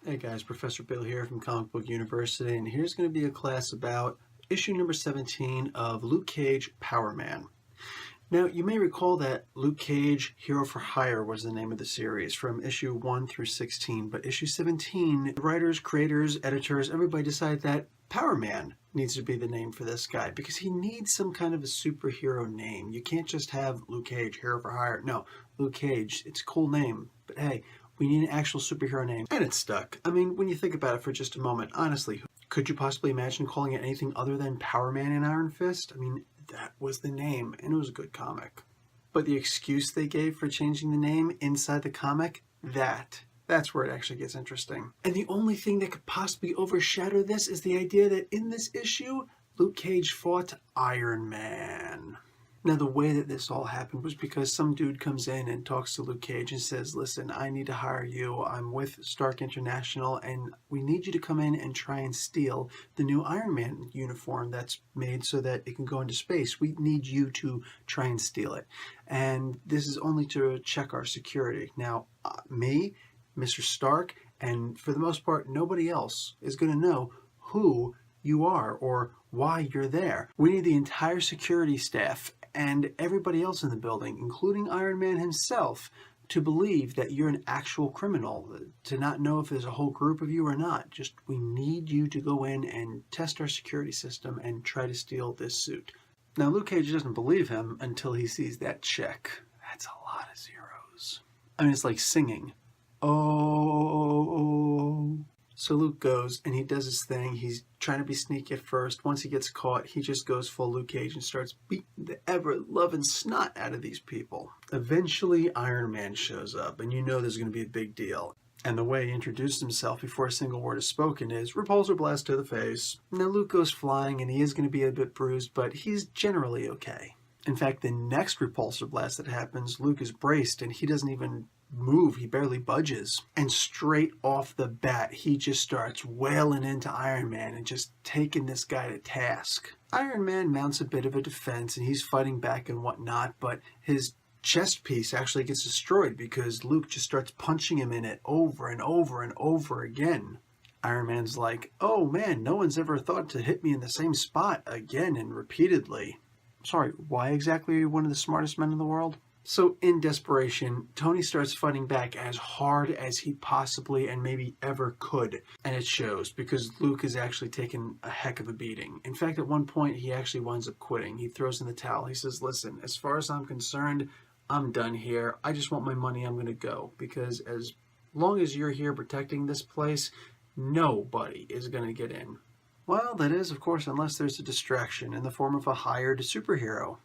Hey guys, Professor Bill here from Comic Book University, and here's going to be a class about issue number 17 of Luke Cage Power Man. Now, you may recall that Luke Cage Hero for Hire was the name of the series from issue 1 through 16, but issue 17, the writers, creators, editors, everybody decided that Power Man needs to be the name for this guy because he needs some kind of a superhero name. You can't just have Luke Cage Hero for Hire. No, Luke Cage, it's a cool name, but hey, we need an actual superhero name. And it stuck. I mean, when you think about it for just a moment, honestly, could you possibly imagine calling it anything other than Power Man and Iron Fist? I mean, that was the name, and it was a good comic. But the excuse they gave for changing the name inside the comic, that's where it actually gets interesting. And the only thing that could possibly overshadow this is the idea that in this issue, Luke Cage fought Iron Man. Now, the way that this all happened was because some dude comes in and talks to Luke Cage and says, listen, I need to hire you. I'm with Stark International, and we need you to come in and try and steal the new Iron Man uniform that's made so that it can go into space. We need you to try and steal it. And this is only to check our security. Now, me, Mr. Stark, and for the most part, nobody else is going to know who you are or why you're there. We need the entire security staff and everybody else in the building, including Iron Man himself, to believe that you're an actual criminal, to not know if there's a whole group of you or not. Just, we need you to go in and test our security system and try to steal this suit. Now, Luke Cage doesn't believe him until he sees that check. That's a lot of zeros. I mean, it's like singing. Oh. So Luke goes and he does his thing. He's trying to be sneaky at first. Once he gets caught, he just goes full Luke Cage and starts beating the ever-loving snot out of these people. Eventually, Iron Man shows up, and you know there's going to be a big deal. And the way he introduced himself before a single word is spoken is, repulsor blast to the face. Now Luke goes flying, and he is going to be a bit bruised, but he's generally okay. In fact, the next repulsor blast that happens, Luke is braced, and he doesn't even move, he barely budges. And straight off the bat, he just starts wailing into Iron Man and just taking this guy to task. Iron Man mounts a bit of a defense and he's fighting back and whatnot, but his chest piece actually gets destroyed because Luke just starts punching him in it over and over and over again. Iron Man's like, oh man, no one's ever thought to hit me in the same spot again and repeatedly. Sorry, why exactly are you one of the smartest men in the world? So in desperation, Tony starts fighting back as hard as he possibly and maybe ever could. And it shows because Luke is actually taking a heck of a beating. In fact, at one point, he actually winds up quitting. He throws in the towel. He says, listen, as far as I'm concerned, I'm done here. I just want my money. I'm going to go. Because as long as you're here protecting this place, nobody is going to get in. Well, that is, of course, unless there's a distraction in the form of a hired superhero.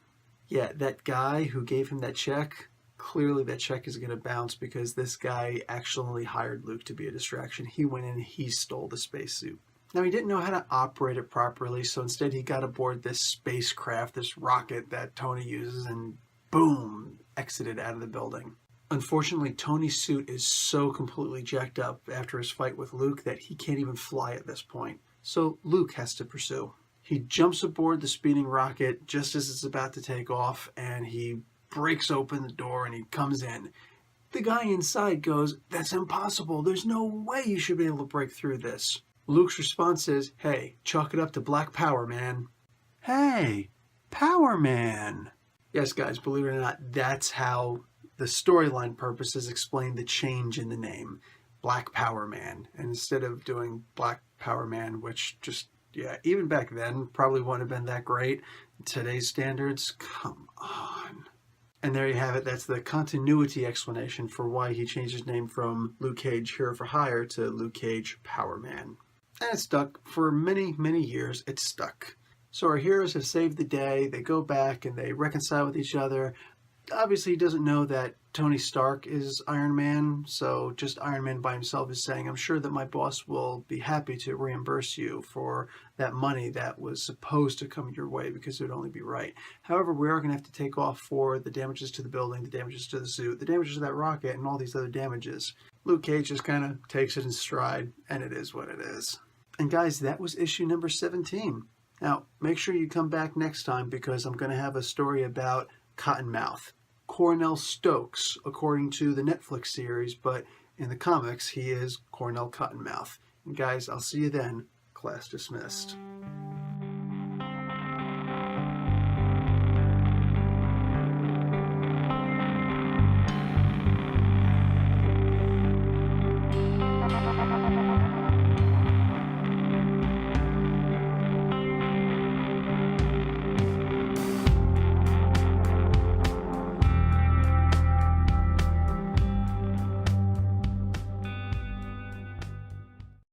Yeah, that guy who gave him that check, clearly that check is going to bounce because this guy actually hired Luke to be a distraction. He went in and he stole the spacesuit. Now, he didn't know how to operate it properly, so instead he got aboard this spacecraft, this rocket that Tony uses, and boom, exited out of the building. Unfortunately, Tony's suit is so completely jacked up after his fight with Luke that he can't even fly at this point. So Luke has to pursue. He jumps aboard the speeding rocket just as it's about to take off, and he breaks open the door and he comes in. The guy inside goes, that's impossible. There's no way you should be able to break through this. Luke's response is, hey, chalk it up to Black Power Man. Hey, Power Man. Yes, guys, believe it or not, that's how the storyline purposes explain the change in the name. Black Power Man. And instead of doing Black Power Man, which just, yeah, even back then probably wouldn't have been that great. Today's standards, come on. And there you have it. That's the continuity explanation for why he changed his name from Luke Cage Hero for Hire to Luke Cage Power Man. And it stuck. For many, many years, it stuck. So our heroes have saved the day. They go back and they reconcile with each other. Obviously, he doesn't know that Tony Stark is Iron Man, so just Iron Man by himself is saying, I'm sure that my boss will be happy to reimburse you for that money that was supposed to come your way because it would only be right. However, we are going to have to take off for the damages to the building, the damages to the suit, the damages to that rocket, and all these other damages. Luke Cage just kind of takes it in stride, and it is what it is. And guys, that was issue number 17. Now, make sure you come back next time because I'm going to have a story about Cottonmouth. Cornell Stokes, according to the Netflix series, but In the comics, he is Cornell Cottonmouth. And guys, I'll see you then. Class dismissed.